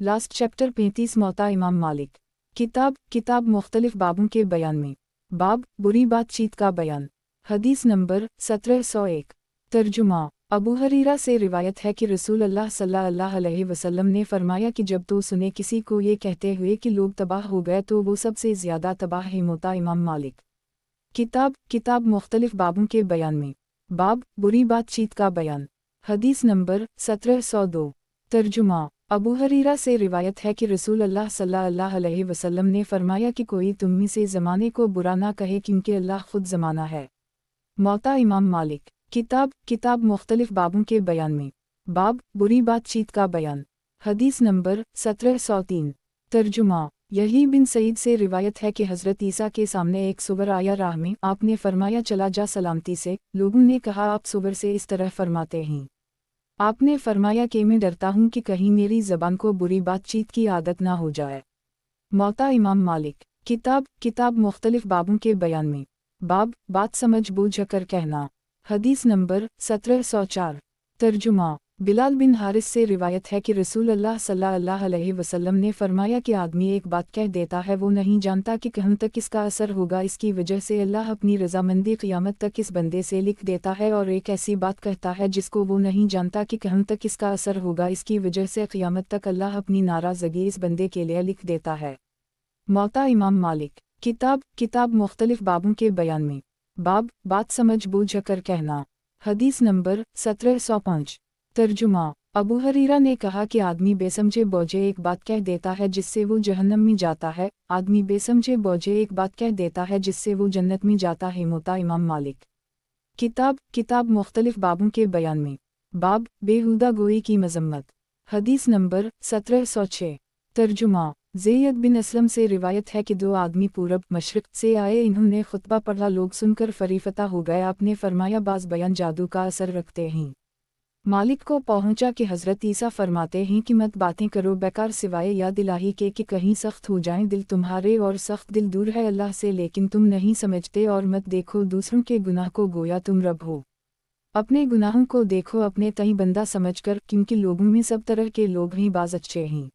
Last chapter 35 मौता इमाम मालिक। किताब मुख्तलिफ बाबों के बयान में। बाब बुरी बातचीत का बयान। हदीस नंबर 1701। तर्जुमा। अबू हरीरा से रिवायत है कि रसूल अल्लाह सल्लल्लाहु अलैहि वसल्लम ने फरमाया कि जब तो सुने किसी को ये कहते हुए कि लोग तबाह हो गए तो वो सबसे ज़्यादा तबाह है मौता इमाम मालिक। किताब मुख्तलिफ बाबों के बयान में। बाब बुरी बातचीत का बयान। हदीस नंबर 1702। तर्जुमा। अबू हरीरा से रिवायत है कि रसूल अल्लाह सल्लल्लाहु अलैहि वसल्लम ने फरमाया कि कोई तुम में से ज़माने को बुरा ना कहे क्योंकि अल्लाह खुद ज़माना है। मौता इमाम मालिक। किताब मुख्तलिफ बाबों के बयान में। बाब बुरी बातचीत का बयान। हदीस नंबर 1703। तर्जुमा। यही बिन सईद से रिवायत है कि हज़रत ईसा के सामने एक सुवर आया राह में, आपने फरमाया चला जा सलामती से। लोगों ने कहा आप सुवर से इस तरह फरमाते हैं। आपने फरमाया कि मैं डरता हूँ कि कहीं मेरी ज़बान को बुरी बातचीत की आदत ना हो जाए। मौता इमाम मालिक। किताब मुख्तलिफ बाबों के बयान में। बाब बात समझ बूझ कर कहना। हदीस नंबर 1704। तर्जुमा। बिलाल बिन हारिस से रिवायत है कि रसूल अल्लाह सल्लल्लाहु अलैहि वसल्लम ने फरमाया कि आदमी एक बात कह देता है वो नहीं जानता कि कहाँ तक इसका असर होगा, इसकी वजह से अल्लाह अपनी रज़ामंदी क़यामत तक इस बंदे से लिख देता है, और एक ऐसी बात कहता है जिसको वो नहीं जानता कि कहाँ तक इसका असर होगा, इसकी वजह से क़यामत तक अल्लाह अपनी नाराज़गी इस बंदे के लिए लिख देता है। मौता इमाम मालिक। किताब मुख्तलिफ बाबों के बयान में। बाब बात समझ बूझ कर कहना। हदीस नंबर 1705। तर्जुमा। अबू हरीरा ने कहा कि आदमी बेसमझे बौझे एक बात कह देता है जिससे वो जहन्नम में जाता है, आदमी बेसमझे बौझे एक बात कह देता है जिससे वो जन्नत में जाता है। मौता इमाम मालिक। किताब मुख्तलिफ बाबों के बयान में। बाब बेहुदा गोई की मजम्मत। हदीस नंबर 1706। तर्जुमा। ज़ैयद बिन असलम से रिवायत है कि दो आदमी पूरब मशरिक़ से आए, इन्होंने खुतबा पढ़ा, लोग सुनकर फरीफता हो गए। आपने फरमाया बाज़ बयान जादू का असर रखते हैं। मालिक को पहुंचा कि हज़रत ईसा फरमाते हैं कि मत बातें करो बेकार सिवाय याद इलाही के कि कहीं सख्त हो जाएं दिल तुम्हारे, और सख्त दिल दूर है अल्लाह से लेकिन तुम नहीं समझते, और मत देखो दूसरों के गुनाह को गोया तुम रब हो। अपने गुनाहों को देखो अपने तई बंदा समझकर, क्योंकि लोगों में सब तरह के लोग हैं, बाज़ अच्छे हैं।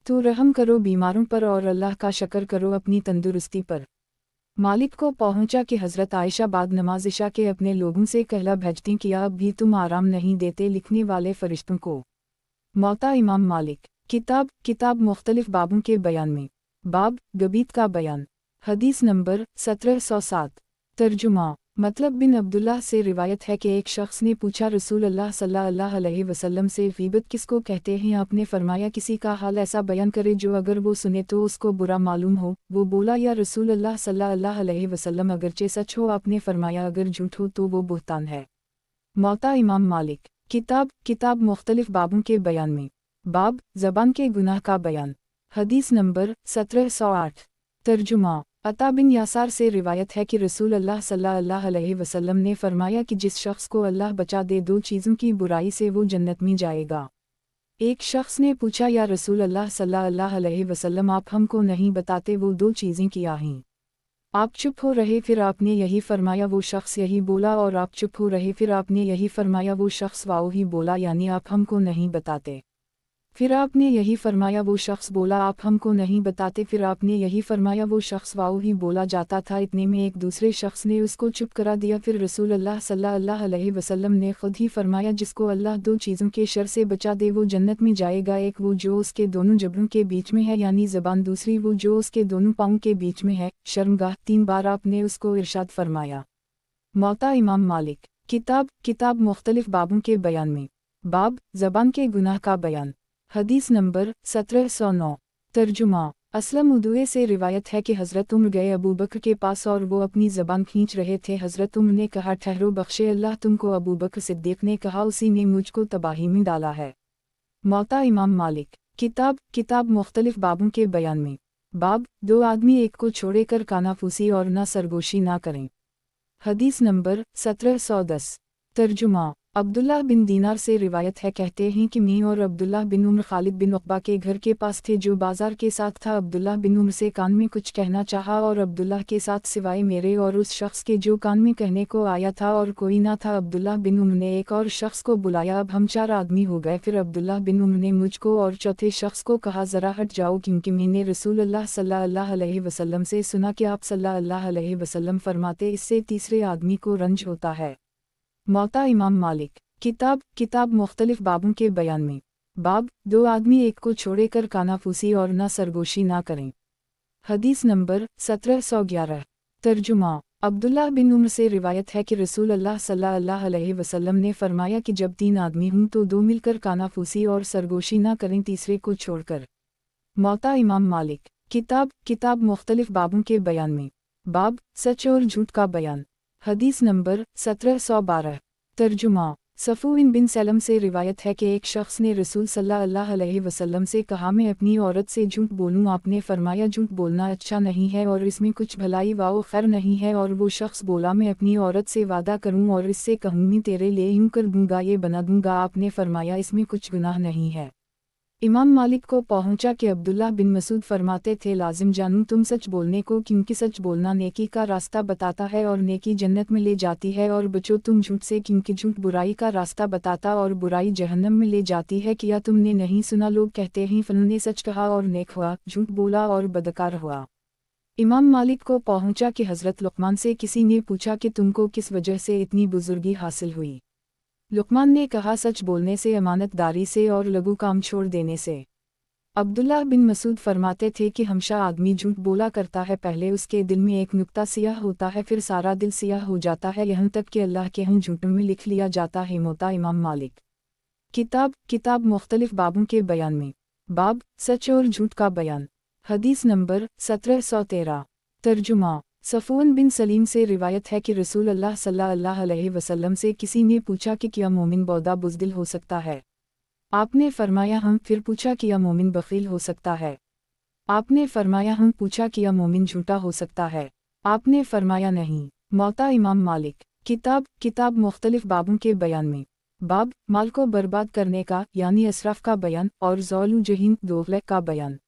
तो रहम करो बीमारों पर और अल्लाह का शक्र करो अपनी तंदुरुस्ती पर। मालिक को पहुंचा कि हज़रत आयशा बाद नमाज इशा के अपने लोगों से कहला भेजती किया अब भी तुम आराम नहीं देते लिखने वाले फरिश्तों को। मौता इमाम मालिक। किताब मुख्तलिफ बाबों के बयान में। बाब गबीत का बयान। हदीस नंबर 1707। तर्जुमा। मतलब बिन अब्दुल्लाह से रिवायत है कि एक शख्स ने पूछा रसूल अल्लाह सल्लल्लाहु अलैहि वसल्लम से गीबत किसको कहते हैं, आपने फरमाया किसी का हाल ऐसा बयान करे जो अगर वो सुने तो उसको बुरा मालूम हो। वो बोला या रसूल अल्लाह सल्लल्लाहु अलैहि वसल्लम अगरचे सच हो, आपने फरमाया अगर झूठ हो तो वो बुहतान है। मौता इमाम मालिक। किताब मुख्तलिफ बाबों के बयान में। बाब ज़बान के गुनाह का बयान। हदीस नंबर 1708। तर्जुमा। अता बिन यासार से रिवायत है कि रसूल अल्लाह सल्लल्लाहु अलैहि वसल्लम ने फरमाया कि जिस शख्स को अल्लाह बचा दे दो चीज़ों की बुराई से वो जन्नत में जाएगा। एक शख्स ने पूछा या रसूल अल्लाह सल्लल्लाहु अलैहि वसल्लम आप हमको नहीं बताते वो दो चीज़ें क्या हैं। आप चुप हो रहे फिर आपने यही फरमाया वो शख्स यही बोला, और आप चुप हो रहे फिर आपने यही फरमाया वो शख्स वाओ ही बोला, यानी आप हमको नहीं बताते। फिर आपने यही फरमाया वो शख्स बोला आप हमको नहीं बताते, फिर आपने यही फरमाया वो शख्स वाओ ही बोला जाता था। इतने में एक दूसरे शख्स ने उसको चुप करा दिया। फिर रसूल अल्लाह सल्लल्लाहु अलैहि वसल्लम ने खुद ही फरमाया जिसको अल्लाह दो चीज़ों के शर से बचा दे वो जन्नत में जाएगा, एक वो जो उसके दोनों जबड़ों के बीच में है यानी ज़बान, दूसरी वो जो उसके दोनों पाँव के बीच में है शर्मगाह। 3 बार आपने उसको इरशाद फरमाया। मौता इमाम मालिक। किताब मुख्तलिफ बाबों के बयान में। बाब ज़बान के गुनाह का बयान। हदीस नंबर 1709। तर्जुमा। असलम उदुए से रिवायत है कि हज़रत उम्र गए अबू बकर के पास और वो अपनी ज़बान खींच रहे थे। हज़रत उम्र ने कहा ठहरो बख्शे अल्लाह तुमको। अबू बकर सिद्दीक़ ने कहा उसी ने मुझको तबाही में डाला है। मौता इमाम मालिक। किताब मुख्तलिफ बाबों के बयान में। बाब दो आदमी एक को छोड़े कर कानाफूसी और ना सरगोशी ना करें। हदीस नंबर 1710। तर्जुमा। अब्दुल्लाह बिन दीनार से रिवायत है, कहते हैं कि मैं और अब्दुल्लाह बिन उम्र खालिद बिन उक़बा के घर के पास थे जो बाजार के साथ था। अब्दुल्लाह बिन उम्र से कान में कुछ कहना चाहा और अब्दुल्लाह के साथ सिवाय मेरे और उस शख्स के जो कान में कहने को आया था और कोई ना था। अब्दुल्लाह बिन उम्र ने एक और शख्स को बुलाया, अब हम 4 आदमी हो गए। फिर अब्दुल्लाह बिन उम्र ने मुझको और चौथे शख्स को कहा, ज़रा हट जाओ, क्योंकि मैंने रसूलुल्लाह सल्लल्लाहु अलैहि वसल्लम से सुना कि आप सल्लल्लाहु अलैहि वसल्लम फरमाते, इससे तीसरे आदमी को रंज होता है। मौता इमाम मालिक। किताब मुख्तलिफ बाबों के बयान में। बाब, 2 आदमी एक को छोड़कर कानाफूसी और ना सरगोशी ना करें। हदीस नंबर 1711। तर्जुमा। अब्दुल्लाह बिन उम्र से रिवायत है कि रसूलुल्लाह सल्लल्लाहु अलैहि वसल्लम ने फरमाया कि जब 3 आदमी हों तो 2 मिलकर कानाफूसी और सरगोशी ना करें, तीसरे को छोड़कर। मौता इमाम मालिक। किताब मुख्तलिफ बाबों के बयान में। बाब, सच और झूठ का बयान। हदीस नंबर 1712। तर्जुमा। सफ़ून बिन सलम से रिवायत है कि एक शख्स ने रसूल सल्लल्लाहु अलैहि वसल्लम से कहा, मैं अपनी औरत से झूठ बोलूं? आपने फरमाया, झूठ बोलना अच्छा नहीं है और इसमें कुछ भलाई व खैर नहीं है। और वो शख्स बोला, मैं अपनी औरत से वादा करूं और इससे कहूं, मैं तेरे लिए यूं कर दूंगा, ये बना दूंगा। आपने फरमाया, इसमें कुछ गुनाह नहीं है। इमाम मालिक को पहुंचा कि अब्दुल्लाह बिन मसूद फरमाते थे, लाजिम जानूं तुम सच बोलने को, क्योंकि सच बोलना नेकी का रास्ता बताता है और नेकी जन्नत में ले जाती है। और बचो तुम झूठ से, क्योंकि झूठ बुराई का रास्ता बताता और बुराई जहन्नम में ले जाती है। किया तुमने नहीं सुना, लोग कहते हैं फलां ने सच कहा और नेक हुआ, झूठ बोला और बदकार हुआ। इमाम मालिक को पहुंचा कि हज़रत लुक़मान से किसी ने पूछा कि तुमको किस वजह से इतनी बुजुर्गी हासिल हुई? लुक़मान ने कहा, सच बोलने से, अमानतदारी से और लघु काम छोड़ देने से। अब्दुल्लाह बिन मसूद फरमाते थे कि हमेशा आदमी झूठ बोला करता है, पहले उसके दिल में एक नुक्ता सियाह होता है, फिर सारा दिल सियाह हो जाता है, यहाँ तक कि अल्लाह के यहाँ झूठों में लिख लिया जाता है। मौता इमाम मालिक। किताब मुख्तलिफ बाबों के बयान में। बाब, सच और झूठ का बयान। हदीस नंबर 1713। तर्जुमा। सफ़ून बिन सलीम से रिवायत है कि रसूलुल्लाह सल्लल्लाहु अलैहि वसल्लम से किसी ने पूछा कि क्या मोमिन बौदा बुज़दिल हो सकता है? आपने फरमाया हम। फिर पूछा, क्या मोमिन बख़ील हो सकता है? आपने फरमाया हम। पूछा, क्या मोमिन झूठा हो सकता है? आपने फरमाया नहीं। मौता इमाम मालिक। किताब मुख्तलिफ बाबों के बयान में। बाब, माल को बर्बाद करने का यानी असराफ का बयान और ज़ौल जहीन दोगलत का बयान।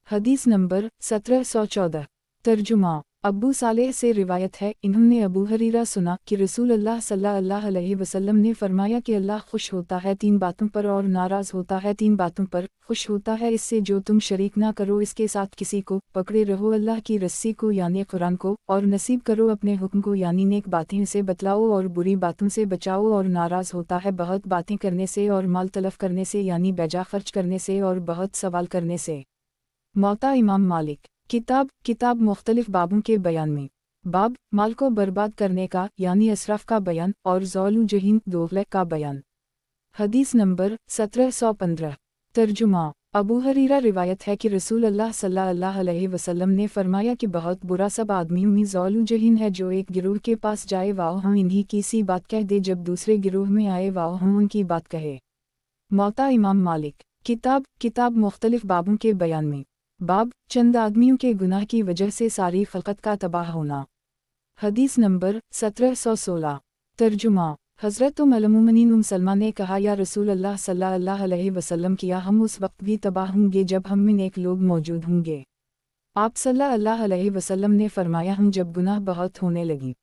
हदीस नंबर 1714। तर्जुमा। अबू सालेह से रिवायत है, इन्होंने अबू हरीरा सुना कि रसूलुल्लाह सल्लल्लाहु अलैहि वसल्लम ने फरमाया कि अल्लाह खुश होता है 3 बातों पर और नाराज़ होता है 3 बातों पर। खुश होता है इससे जो तुम शरीक ना करो इसके साथ किसी को, पकड़े रहो अल्लाह की रस्सी को यानी कुरान को, और नसीब करो अपने हुक्म को यानी नेक बातें से बतलाओ और बुरी बातों से बचाओ। और नाराज़ होता है बहुत बातें करने से और माल तलफ करने से यानी बेजा खर्च करने से और बहुत सवाल करने से। मौता इमाम मालिक। किताब मुख्तलिफ बाबों के बयान में। बाब, माल को बर्बाद करने का यानी असराफ का बयान और ज़ौल जहीन दोगलत का बयान। हदीस नंबर 1715। तर्जुमा। अबू हरीरा रिवायत है कि रसूलुल्लाह सल्लल्लाहु अलैहि वसल्लम ने फरमाया कि बहुत बुरा सब आदमियों में ज़ौल जहीन है, जो एक गिरोह के पास जाए वाह हम इन्हीं की सी बात कह दे, जब दूसरे गिरोह में आए वाह हम उनकी बात कहे। मौता इमाम मालिक। किताब मुख्तलिफ बाबों के बयान में। बाब, चंद आदमियों के गुनाह की वजह से सारी खल्क़त का तबाह होना। हदीस नंबर 1716। तर्जुमा। हज़रत उम्मुल सलमा ने कहा, या रसूलल्लाह सल्लल्लाहु अलैहि वसल्लम, किया हम उस वक्त भी तबाह होंगे जब हम में नेक लोग मौजूद होंगे? आप सल्लल्लाहु अलैहि वसल्लम ने फरमाया, हम जब गुनाह बहुत होने लगी।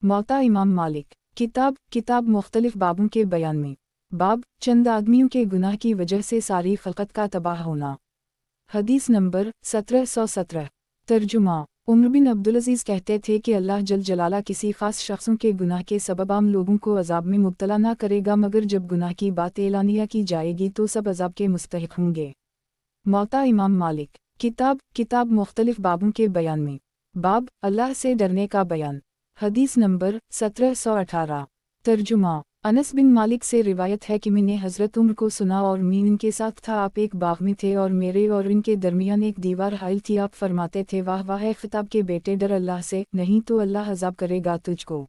मौता इमाम मालिक। किताब मुख्तलिफ बाबों के बयान में। बाब, चंद आदमियों के गुनाह की वजह से सारी खल्क़त का तबाह होना। हदीस नंबर 1717। तर्जुमा। उमर बिन अब्दुल अज़ीज़ कहते थे कि अल्लाह जल जलाला किसी ख़ास शख्सों के गुनाह के सबब आम लोगों को अज़ाब में मुब्तला ना करेगा, मगर जब गुनाह की बात एलानिया की जाएगी तो सब अज़ाब के मुस्तहिक़ होंगे। मौता इमाम मालिक। किताब मुख्तलिफ बाबों के बयान में। बाब, अल्लाह से डरने का बयान। हदीस नंबर 1718। तर्जुमा। अनस बिन मालिक से रिवायत है कि मैंने हज़रत उमर को सुना और मैं इनके साथ था। आप एक बाग में थे और मेरे और इनके दरमियान एक दीवार हाइल थी। आप फरमाते थे, वाह वाह खिताब के बेटे, डर अल्लाह से, नहीं तो अल्लाह अज़ाब करेगा तुझको।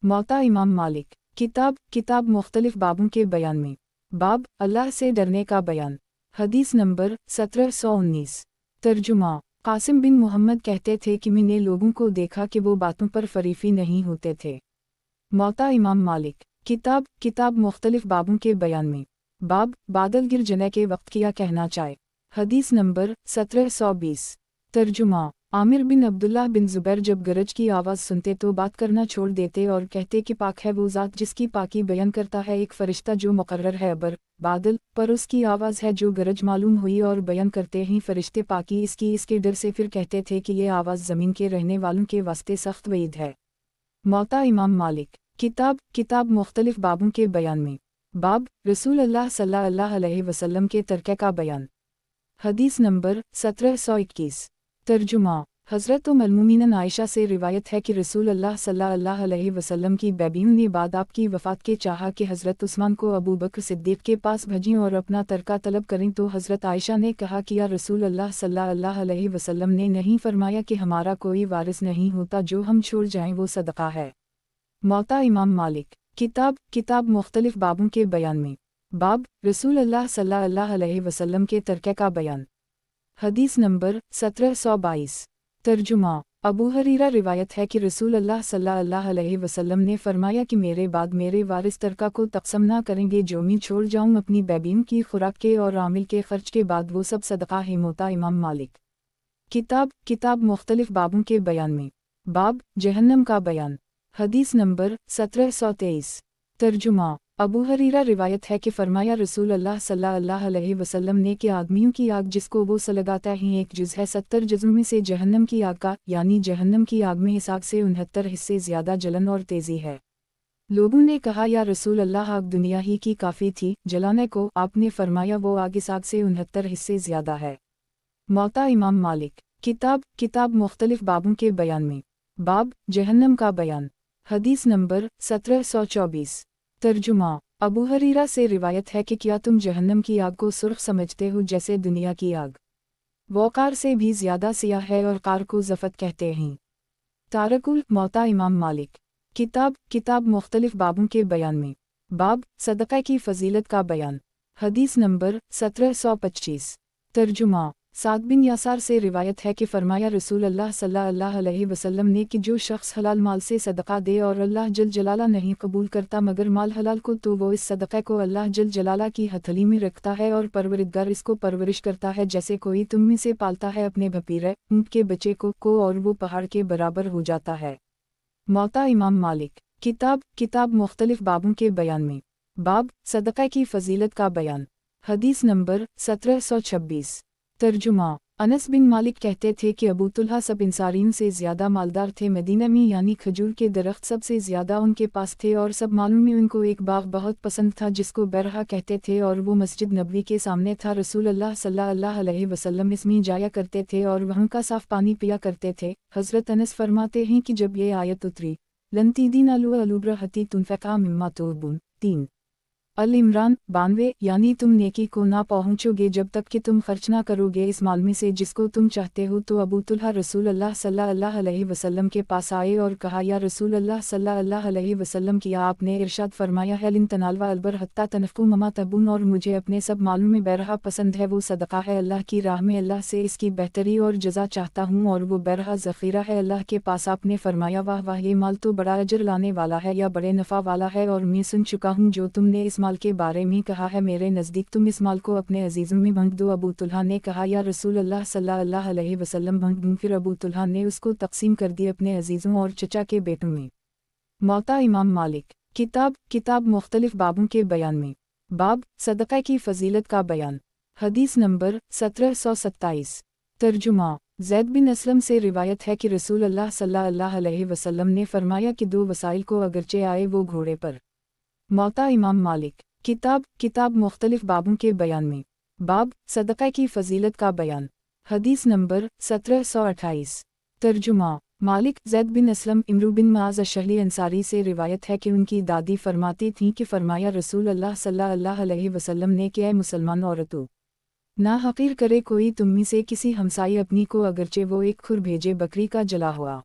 मौता इमाम मालिक। किताब मुख्तलिफ बाबों के बयान में। बाब, अल्लाह से डरने का बयान। हदीस नंबर 1719। तर्जुमा। कासिम बिन मोहम्मद कहते थे कि मैंने लोगों को देखा कि वो बातों पर फरीफी नहीं होते थे। मौता इमाम मालिक। किताब मुख्तलिफ बाबों के बयान में। बाब बादल गिर जाने के वक्त क्या कहना चाहे। हदीस नंबर 1720। तर्जुमा आमिर बिन अब्दुल्लाह बिन ज़ुबैर जब गरज की आवाज़ सुनते तो बात करना छोड़ देते और कहते कि पाक है वो ज़ात जिसकी पाकी बयान करता है एक फ़रिश्ता जो मुकर्रर है अबर बादल पर उसकी आवाज़ है जो गरज मालूम हुई और बयान करते ही फ़रिश्ते पाकी इसके डर से फिर कहते थे कि ये आवाज़ ज़मीन के रहने वालों के वास्ते सख्त वईद है। मौता इमाम मालिक। किताब मुख्तलिफ बाबों के बयान में। बाब रसूल अल्लाह सल्लल्लाहु अलैहि वसल्लम के तरके का बयान। हदीस नंबर 1721। तर्जुमा हज़रत उम्मुल मोमिनीन आयशा से रिवायत है कि रसूल अल्लाह सल्लल्लाहु अलैहि वसल्लम की बीवियों ने बाद आपकी वफ़ात के चाहा कि हज़रत उस्मान को अबू बकर सिद्दीक़ के पास भेजें और अपना तरका तलब करें तो हज़रत आयशा ने कहा कि या रसूल अल्लाह सल्लल्लाहु अलैहि वसल्लम ने नहीं फरमाया कि हमारा कोई वारिस नहीं होता जो हम छोड़ जाएं वो सदका है। मौता इमाम मालिक। किताब मुख्तलिफ बाबों के बयान में। बाब रसूल अल्लाह सल्लल्लाहु अलैहि वसल्लम के तरके का बयान। हदीस नंबर 1722। तर्जुमा अबू हरीरा रिवायत है कि रसूल अल्लाह सल्लल्लाहु अलैहि वसल्लम ने फरमाया कि मेरे बाद मेरे वारिस तरका को तक़सम ना करेंगे जो मैं छोड़ जाऊँ अपनी बीवियों की खुराक के और आमिल के खर्च के बाद वो सब सदका है। मौता इमाम मालिक। किताब मुख्तलिफ बाबों के बयान में। बाब जहन्नम का बयान। हदीस नंबर 1723। तर्जुमा अबू हरीरा रिवायत है कि फरमाया रसूल अल्लाह सल्लल्लाहु अलैहि वसल्लम ने कि आदमियों की आग जिसको वो सलगाता है एक जुज़ है 70 जुज़ों में से जहन्नम की आग का, यानी जहन्नम की आग में इस आग से 69 हिस्से ज़्यादा जलन और तेज़ी है। लोगों ने कहा या रसूल अल्लाह आग दुनिया ही की काफ़ी थी जलाने को। आपने फरमाया वो आग इस आग से 69 हिस्से ज़्यादा है। मौता इमाम मालिक। किताब मुख्तलिफ बाबों के बयान में। बाब जहन्नम का बयान। हदीस नंबर 1724। तर्जुमा अबू हरीरा से रिवायत है कि क्या तुम जहन्नम की आग को सुर्ख समझते हो जैसे दुनिया की आग वो कार से भी ज़्यादा सियाह है और कार को ज़फ़त कहते हैं। तारकुल मौता इमाम मालिक। किताब मुख्तलिफ बाबों के बयान में। बाब सदक़ा की फ़जीलत का बयान। हदीस नंबर 1725। तर्जुमा साद बिन यासार से रिवायत है कि फरमाया रसूल अल्लाह सल्लल्लाहु अलैहि वसल्लम ने कि जो शख्स हलाल माल से सदका दे और अल्लाह जल जलाला नहीं कबूल करता मगर माल हलाल को तो वो इस सदक़े को अल्लाह जल जलाला की हथेली में रखता है और परवरिदगार इसको परवरिश करता है जैसे कोई तुम में से पालता है अपने भतीरे ऊँट के बच्चे को और वो पहाड़ के बराबर हो जाता है। मौता इमाम मालिक। किताब मुख्तलिफ बाबों के बयान में। बाब सदक़े की फ़जीलत का बयान। हदीस नंबर 1726। तर्जुमा अनस बिन मालिक कहते थे कि अबू तुल्हा सब इंसारियों से ज़्यादा मालदार थे मदीना में, यानी खजूर के दरख्त सबसे ज़्यादा उनके पास थे और सब मालों में उनको एक बाग बहुत पसंद था जिसको बैरहा कहते थे और वो मस्जिद नबवी के सामने था। रसूल अल्लाह सल्लल्लाहु अलैहि वसल्लम इसमें जाया करते थे और वहाँ का साफ़ पानी पिया करते थे। हज़रत अनस फरमाते हैं कि जब ये आयत उतरी लंतीदीन अलुब्रहती तुनफ़का मिम्मा तुहिब्बून 3 अल इमरान 92, यानी तुम नेकी को ना पहुँचोगे जब तक कि तुम खर्च ना करोगे इस माल में से जिसको तुम चाहते हो। तो अबू तुल्हा रसूल अल्लाह सल्लल्लाहु अलैहि वसल्लम के पास आए और कहा या रसूल अल्लाह सल्लल्लाहु अलैहि वसल्लम किया आपने इरशाद फरमाया है लिन तनालवा अलबर हत्ता तनफ़ू ममा तबून और मुझे अपने सब मालों में बैरहा पसंद है वो सदका है अल्लाह की राह में अल्लाह से इसकी बेहतरी और जज़ा चाहता हूँ और वो बैरहा ज़ख़ीरा है अल्लाह के पास। आपने फरमाया वाह वाह ये माल तो बड़ा अजर लाने वाला है या बड़े नफ़ा वाला है और मैं सुन चुका हूँ जो तुमने इस माल के बारे में कहा है मेरे नज़दीक तुम इस माल को अपने अजीज़ों में बांट दो। अबू तुल्हा ने कहा या रसूल अल्लाह सल्लल्लाहु अलैहि वसल्लम बांट दूँ। फिर अबू तुल्हा ने उसको तक़सीम कर दी अपने अजीज़ों और चचा के बेटों में। मौता इमाम मालिक। किताब मुख्तलिफ बाबों के बयान में। बाब सदक़ा की फ़जीलत का बयान। हदीस नंबर 1727। तर्जुमा ज़ैद बिन असलम से रिवायत है कि रसूल अल्लाह सल्लल्लाहु अलैहि वसल्लम ने फरमाया कि दो वसाइल को अगरचे आए वो घोड़े पर। मौता इमाम मालिक। किताब मुख्तलिफ बाबों के बयान में। बाब सदक़ा की फ़जीलत का बयान। हदीस नंबर 1728। तर्जुमा मालिक ज़ैद बिन असलम इमरू बिन माज़ अशहली अंसारी से रिवायत है कि उनकी दादी फरमाती थीं कि फरमाया रसूल अल्लाह सल्लल्लाहु अलैहि वसल्लम ने कि ऐ मुसलमान औरतों ना हक़ीर करे कोई तुम में से किसी हमसाई अपनी को अगरचे वो एक खुर भेजे बकरी का जला हुआ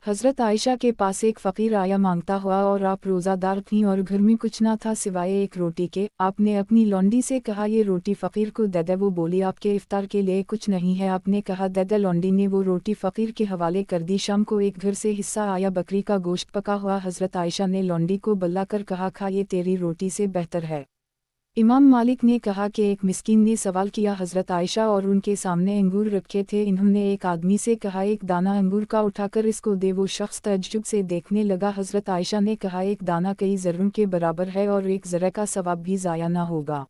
हज़रत आयशा के पास एक फ़कीर आया मांगता हुआ और आप रोज़ादार थीं और घर में कुछ ना था सिवाय एक रोटी के। आपने अपनी लौंडी से कहा ये रोटी फ़कीर को दे दे। वो बोली आपके इफ्तार के लिए कुछ नहीं है। आपने कहा दे दे। लौंडी ने वो रोटी फ़कीर के हवाले कर दी। शाम को एक घर से हिस्सा आया बकरी का गोश्त पका हुआ। हज़रत आयशा ने लौंडी को बल्ला कर कहा खा ये तेरी रोटी से बेहतर है। इमाम मालिक ने कहा कि एक मिस्कीन ने सवाल किया हज़रत आयशा और उनके सामने अंगूर रखे थे। इन्होंने एक आदमी से कहा एक दाना अंगूर का उठाकर इसको दे। वो शख्स तअज्जुब से देखने लगा। हज़रत आयशा ने कहा एक दाना कई ज़र्रों के बराबर है और एक ज़र्रा का सवाब भी ज़ाया ना होगा।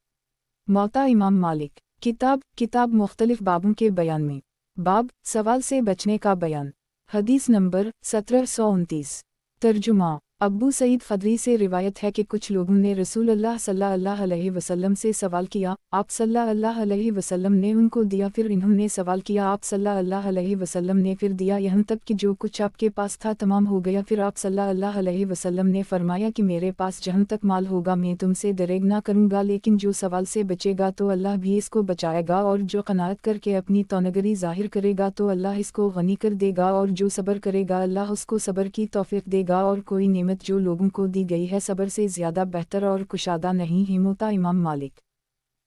मौता इमाम मालिक। किताब मुख्तलिफ बाबों के बयान में। बाब सवाल से बचने का बयान। हदीस नंबर 1729। तर्जुमा अब्बू सईद खदरी से रिवायत है कि कुछ लोगों ने रसूल अल्लाह सल्लल्लाहु अलैहि वसल्लम से सवाल किया। आप सल्लल्लाहु अलैहि वसल्लम ने उनको दिया। फिर इन्होंने सवाल किया। आप सल्लल्लाहु अलैहि वसल्लम ने फिर दिया, यहाँ तक कि जो कुछ आपके पास था तमाम हो गया। फिर आप सल्लल्लाहु अलैहि वसल्लम ने फरमाया कि मेरे पास जहाँ तक माल होगा मैं तुमसे दरेग ना करूँगा, लेकिन जो सवाल से बचेगा तो अल्लाह भी इसको बचाएगा, और जो कनाअत करके अपनी तौनगरी ज़ाहिर करेगा तो अल्लाह इसको गनी कर देगा, और जो सब्र करेगा अल्लाह उसको सब्र की तौफीक देगा। और कोई नेमत जो लोगों को दी गई है सब्र से ज़्यादा बेहतर और कुशादा नहीं है। मौता इमाम मालिक।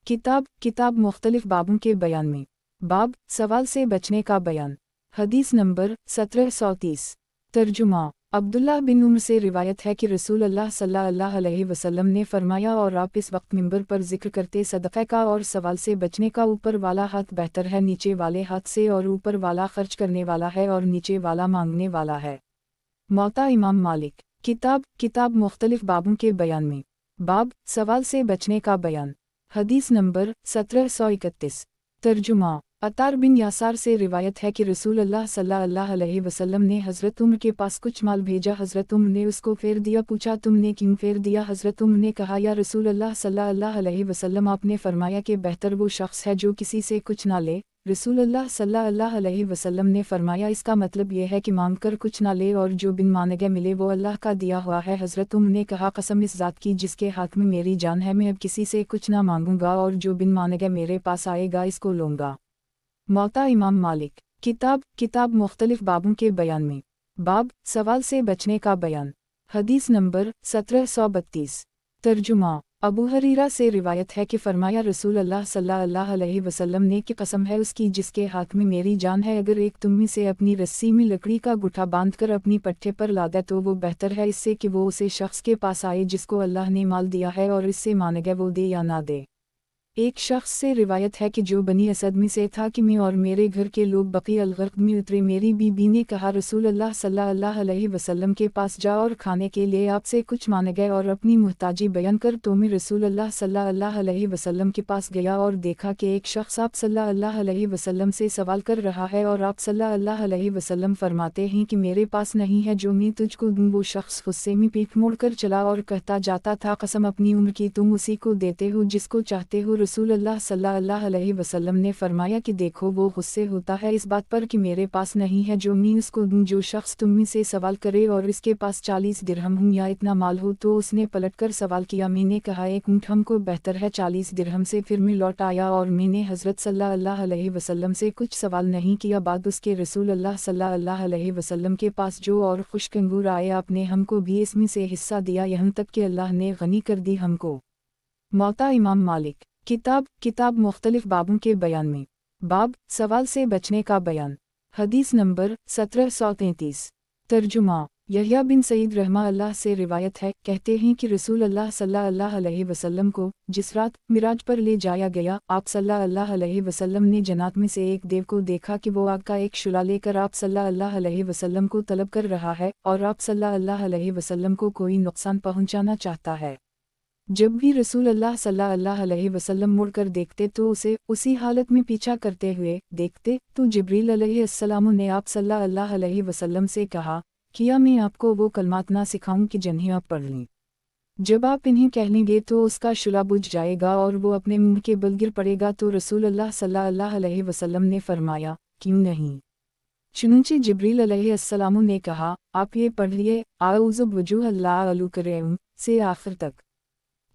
किताब मुख्तलिफ बाबों के बयान में। बाब सवाल से बचने का बयान। हदीस नंबर 1730। तर्जुमा अब्दुल्लाह बिन उमर से रिवायत है कि रसूल अल्लाह सल्लल्लाहु अलैहि वसल्लम ने फरमाया और आप इस वक्त मिंबर पर जिक्र करते सदक़े का और सवाल से बचने का। ऊपर वाला हाथ बेहतर है नीचे वाले हाथ से, और ऊपर वाला खर्च करने वाला है और नीचे वाला मांगने वाला है। मौता इमाम मालिक। किताब मुख्तलिफ बाबों के बयान में। बाब सवाल से बचने का बयान। हदीस नंबर 1731। तर्जुमा अतार बिन यासार से रिवायत है कि रसूल अल्लाह सल्लल्लाहु अलैहि वसल्लम ने हज़रत उम्र के पास कुछ माल भेजा। हज़रत उम्र ने उसको फेर दिया। पूछा तुमने क्यों फेर दिया? हज़रत उम्र ने कहा या रसूल अल्लाह सल्लल्लाहु अलैहि वसल्लम आपने फरमाया कि बेहतर वो शख्स है जो किसी से कुछ ना ले। रसूल अल्लाह सल्लल्लाहु अलैहि वसल्लम ने फरमाया इसका मतलब यह है कि मांग कर कुछ ना ले, और जो बिन मांगे मिले वो अल्लाह का दिया हुआ है। हज़रत उम्र ने कहा कसम इस ज़ात की जिसके हाथ में मेरी जान है, मैं अब किसी से कुछ ना मांगूंगा, और जो बिन मांगे मेरे पास आएगा इसको लूँगा। मौता इमाम मालिक। किताब मुख्तलिफ बाबों के बयान में। बाब सवाल से बचने का बयान। हदीस नंबर 1732। तर्जुमा अबू हरीरा से रिवायत है कि फरमाया रसूल अल्लाह सल्लल्लाहु अलैहि वसल्लम ने कि कसम है उसकी जिसके हाथ में मेरी जान है, अगर एक तुम में से अपनी रस्सी में लकड़ी का गुठा बांधकर अपनी पट्टे पर लादे तो वो बेहतर है इससे कि वो उसे शख्स के पास आए जिसको अल्लाह ने माल दिया है, और इससे मांगे वो दे या ना दे। एक शख्स से रिवायत है कि जो बनी असद में से था कि मैं और मेरे घर के लोग बकी अल-गर्क़ में उतरे। मेरी बीबी ने कहा रसूल अल्लाह सल्लल्लाहु अलैहि वसल्लम के पास जा और खाने के लिए आपसे कुछ मांगे और अपनी मुहताजी बयान कर। तो मैं रसूल अल्लाह सल्लल्लाहु अलैहि वसल्लम के पास गया और देखा कि एक शख्स आप सल्लल्लाहु अलैहि वसल्लम से सवाल कर रहा है, और आप सल्लल्लाहु अलैहि वसल्लम फरमाते हैं कि मेरे पास नहीं है जो मैं तुझको दूँ। वो शख्स गुस्से में पीठ मोड़कर चला और कहता जाता था कसम अपनी उम्र की तुम उसी को देते हो जिसको चाहते हो। रसूल अल्लाह सल्लल्लाहु अलैहि वसल्लम ने फरमाया कि देखो वो गुस्से होता है इस बात पर कि मेरे पास नहीं है जो मैं उसको दूं। जो शख्स तुम में से सवाल करे और इसके पास 40 दिरहम हो या इतना माल हो तो उसने पलटकर सवाल किया। मैंने कहा एक ऊँट हमको बेहतर है 40 दिरहम से। फिर मैं लौट आया और मैंने हज़रत सल्लल्लाहु अलैहि वसल्लम से कुछ सवाल नहीं किया। बाद उसके रसूल अल्लाह सल्लल्लाहु अलैहि वसल्लम के पास जो और खुश्क अंगूर आए आपने हमको भी इसमें से हिस्सा दिया, यहाँ तक कि अल्लाह ने गनी कर दी हमको। मौता इमाम मालिक। किताब मुख्तलिफ बाबों के बयान में। बाब सवाल से बचने का बयान। हदीस नंबर 1733। तर्जुमा यहया बिन सईद रहमा अल्लाह से रिवायत है, कहते हैं कि रसूल अल्लाह सल्लल्लाहु अलैहि वसल्लम को जिस रात मिराज पर ले जाया गया, आप सल्लल्लाहु अलैहि वसल्लम ने जन्नत में से एक देव को देखा कि वो आग का एक शुला लेकर आप सल्लल्लाहु अलैहि वसल्लम को तलब कर रहा है, और आप सल्लल्लाहु अलैहि वसल्लम को कोई नुकसान पहुंचाना चाहता है। जब भी रसूल अल्लाह सल्लल्लाहु अलैहि वसल्लम मुड़कर देखते तो उसे उसी हालत में पीछा करते हुए देखते। तो जिब्रील अलैहिस्सलाम ने आप सल्लल्लाहु अलैहि वसल्लम से कहा किया मैं आपको वो कलमात ना सिखाऊं कि जिन्हें आप पढ़ लें। जब आप इन्हें कह लेंगे तो उसका शुला बुझ जाएगा और वो अपने मुंह के बल गिर पड़ेगा। तो रसूल अल्लाह सल्लल्लाहु अलैहि वसल्लम ने फरमाया क्यों नहीं। चुनंचे जिब्रील अलैहिस्सलाम ने कहा आप ये पढ़ लिए आऊज़ु वजूहल्लाह करीम से आखिर तक।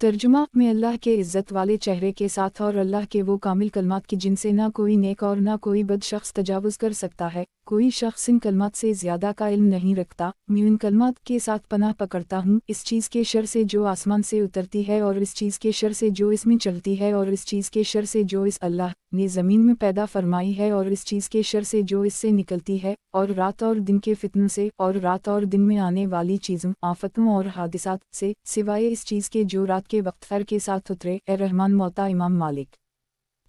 तर्जुमा में अल्लाह के इज़्ज़त वाले चेहरे के साथ और अल्लाह के वो कामिल कलमात की जिनसे ना कोई नेक और ना कोई बद शख्स तजावुज़ कर सकता है। कोई शख्स इन कलमात से ज़्यादा का इल्म नहीं रखता। मैं इन कलमात के साथ पनाह पकड़ता हूँ इस चीज़ के शर से जो आसमान से उतरती है और इस चीज़ के शर से जो इसमें चलती है और इस चीज़ के शर से जो इस अल्लाह ने ज़मीन में पैदा फरमाई है और इस चीज़ के शर से जो इससे निकलती है और रात और दिन के फितनों से और रात और दिन में आने वाली चीज़ों आफतों और हादिसात से सिवाय इस चीज़ के जो रात के वक्त खैर के साथ उतरे। ए रहमान मौता इमाम मालिक।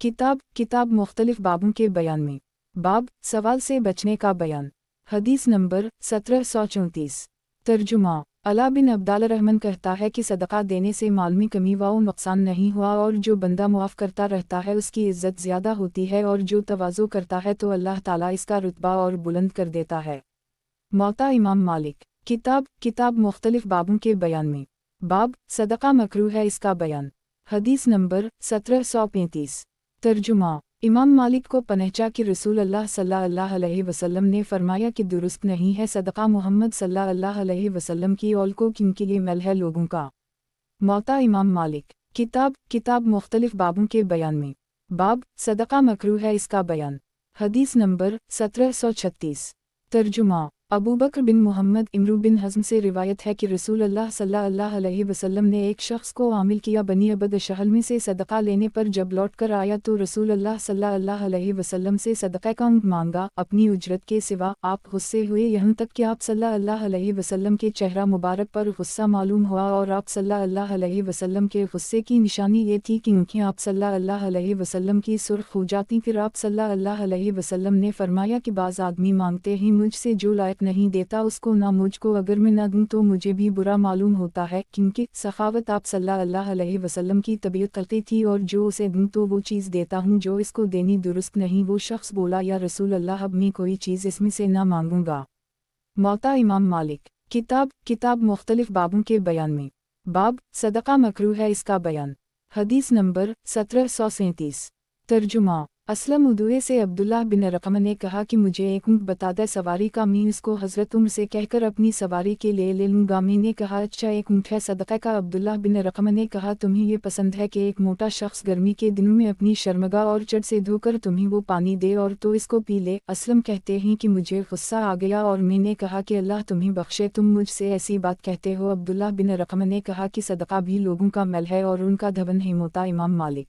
किताब मुख्तलिफ बाबों के बयान में। बाब सवाल से बचने का बयान। हदीस नंबर 1734। तर्जुमा अला बिन अब्दाल रहमान कहता है कि सदका देने से माल में कमी व नुकसान नहीं हुआ और जो बंदा मुआफ़ करता रहता है उसकी इज़्ज़त ज़्यादा होती है और जो तवाज़ो करता है तो अल्लाह ताला इसका रुतबा और बुलंद कर देता है। मौता इमाम मालिक। किताब मुख्तलिफ बाबों के बयान में। बाब सदका मकरूह है इसका बयान। हदीस नंबर 1735। तर्जुमा इमाम मालिक को पनहचा कि रसूल अल्लाह सल्लल्लाहु अलैहि वसल्लम ने फरमाया कि दुरुस्त नहीं है सदका मोहम्मद सल्लल्लाहु अलैहि वसल्लम की औल को किनके लिए मैल है लोगों का। मौता इमाम मालिक। किताब मुख्तलिफ बाबों के बयान में। बाब सदका मकरूह है इसका बयान। हदीस नंबर 1736। तर्जुमा अबू बकर बिन मोहम्मद इमरू बिन हज़्म से रिवायत है कि रसूल अल्लाह सल्लल्लाहु अलैहि वसल्लम ने एक शख्स को आमिल किया बनी अबद शहल में से सदका लेने पर जब लौट कर आया तो रसूल अल्लाह सल्लल्लाहु अलैहि वसल्लम से सदका का मांगा अपनी उजरत के सिवा। आप गुस्से हुए यहाँ तक कि आप सल्लल्लाहु अलैहि वसल्लम के चेहरा मुबारक पर गुस्सा मालूम हुआ और आप सल्लल्लाहु अलैहि वसल्लम के गुस्से की निशानी ये थी कि आँखें आप सल्लल्लाहु अलैहि वसल्लम की सुर्ख हो जाती। फिर आप सल्लल्लाहु अलैहि वसल्लम ने फरमाया कि बाज़ आदमी मांगते ही मुझसे जो लायक नहीं देता उसको ना मुझको, अगर मैं ना दूं तो मुझे भी बुरा मालूम होता है क्योंकि सखावत आप सल्लल्लाहु अलैहि वसल्लम की तबीयत करती थी और जो उसे दूं तो वो चीज़ देता हूँ जो इसको देनी दुरुस्त नहीं। वो शख्स बोला या रसूल अल्लाह अब मैं कोई चीज़ इसमें से ना मांगूंगा। मौता इमाम मालिक। किताब मुख्तलिफ बाबों के बयान में। बाब सदका मकरूह है इसका बयान। हदीस नंबर 1737। तर्जुमा असलम उदुए से अब्दुल्लाह बिन रकम ने कहा कि मुझे एक ऊँट बता दे सवारी का, मैं इसको हज़रत उम्र से कहकर अपनी सवारी के लिए ले लूँगा। मैंने कहा अच्छा एक ऊँट है सदक़ा का। अब्दुल्लाह बिन रकम ने कहा तुम्हें ये पसंद है कि एक मोटा शख्स गर्मी के दिनों में अपनी शर्मगा और चढ़ से धोकर तुम्हें वो पानी दे और तो इसको पी ले। असलम कहते हैं कि मुझे गुस्सा आ गया और मैंने कहा कि अल्लाह तुम्हें बख्शे तुम मुझसे ऐसी बात कहते हो। अब्दुल्लाह बिन रकम ने कहा कि सदका भी लोगों का मैल है और उनका धवन है। मोता इमाम मालिक।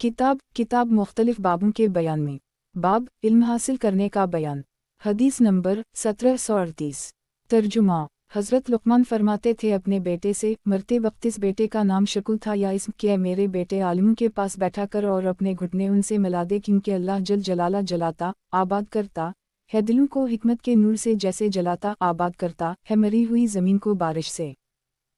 किताब मुख्तलिफ बाबों के बयान में। बाब इल्म हासिल करने का बयान। हदीस नंबर 1738। तर्जुमा हज़रत लुक़मान फरमाते थे अपने बेटे से मरते वक्त इस बेटे का नाम शकुल था या इसम के मेरे बेटे आलिमों के पास बैठा कर और अपने घुटने उनसे मिला दे क्योंकि अल्लाह जल जलाला जलाता आबाद करता है दिलों को हिकमत के नूर से जैसे जलाता आबाद करता है मरी हुई ज़मीन को बारिश से।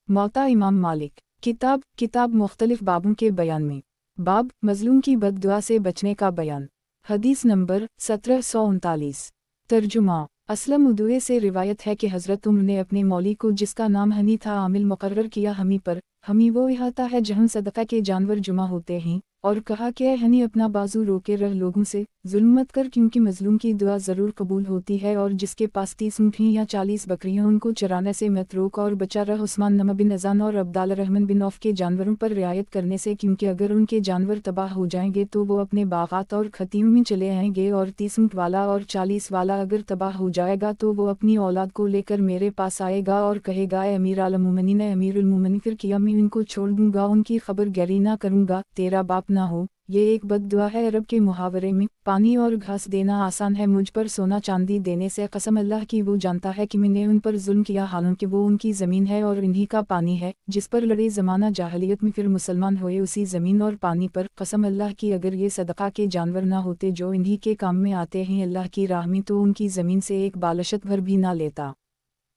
मौता इमाम मालिक। किताब मुख्तलिफ बाबों के बयान में। बाब मजलूम की बददुआ से बचने का बयान। हदीस नंबर 1739। तर्जुमा असलम उदुए से रिवायत है कि हज़रत उम्र ने अपने मौली को जिसका नाम हनी था आमिल मुकर्रर किया हमी पर। हमी वो इहाता है जहाँ सदका के जानवर जुमा होते हैं और कहा कि हनी अपना बाजू रोके रह लोगों से जुल्म मत कर क्योंकि मजलूम की दुआ ज़रूर कबूल होती है और जिसके पास 30 ऊँट या 40 बकरियाँ उनको चराने से मत रोक और बचा रह। उस्मान नमा बिन अज़ान और अब्दाल रहमान बिन औफ के जानवरों पर रियायत करने से क्योंकि अगर उनके जानवर तबाह हो जाएंगे तो वो अपने बागात और खतीम में चले आएंगे और 30 ऊँट वाला और 40 वाला अगर तबाह हो जाएगा तो वो अपनी औलाद को लेकर मेरे पास आएगा और कहेगा ए अमीर आल मोमिनीन अमीरुल मोमिनीन फिर किया मैं इनको छोड़ दूंगा उनकी खबर गैरी ना करूंगा तेरा बाप ना हो। ये एक बद्दुआ है। अरब के मुहावरे में पानी और घास देना आसान है मुझ पर सोना चांदी देने से कसम अल्लाह की वो जानता है कि मैंने उन पर जुल्म किया हालांकि वो उनकी ज़मीन है और इन्हीं का पानी है जिस पर लड़े ज़माना जाहलियत में फिर मुसलमान हुए उसी ज़मीन और पानी पर कसम अल्लाह की अगर ये सदका के जानवर ना होते जो इन्हीं के काम में आते हैं अल्लाह की राह में तो उनकी ज़मीन से एक बालशत भर भी ना लेता।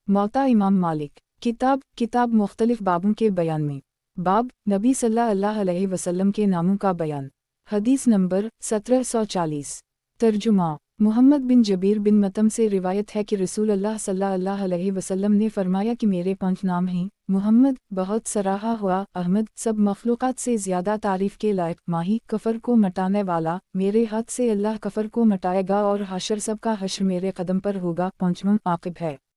मौता इमाम मालिक। किताब मुख्तलिफ बाबों के बयान में। बाब नबी सल्लल्लाहु अलैहि वसल्लम के नामों का बयान। हदीस नंबर 1740। तर्जुमा मोहम्मद बिन जबीर बिन मतम से रिवायत है कि रसूल अल्लाह सल्लल्लाहु अलैहि वसल्लम ने फरमाया कि मेरे 5 नाम हैं। मोहम्मद बहुत सराहा हुआ, अहमद सब मखलूक़ात से ज़्यादा तारीफ़ के लायक, माही कफ़र को मटाने वाला, मेरे हाथ से अल्लाह कफ़र को मटाएगा और हाशर सब का हश्र मेरे कदम पर होगा, 5वां आक़िब है।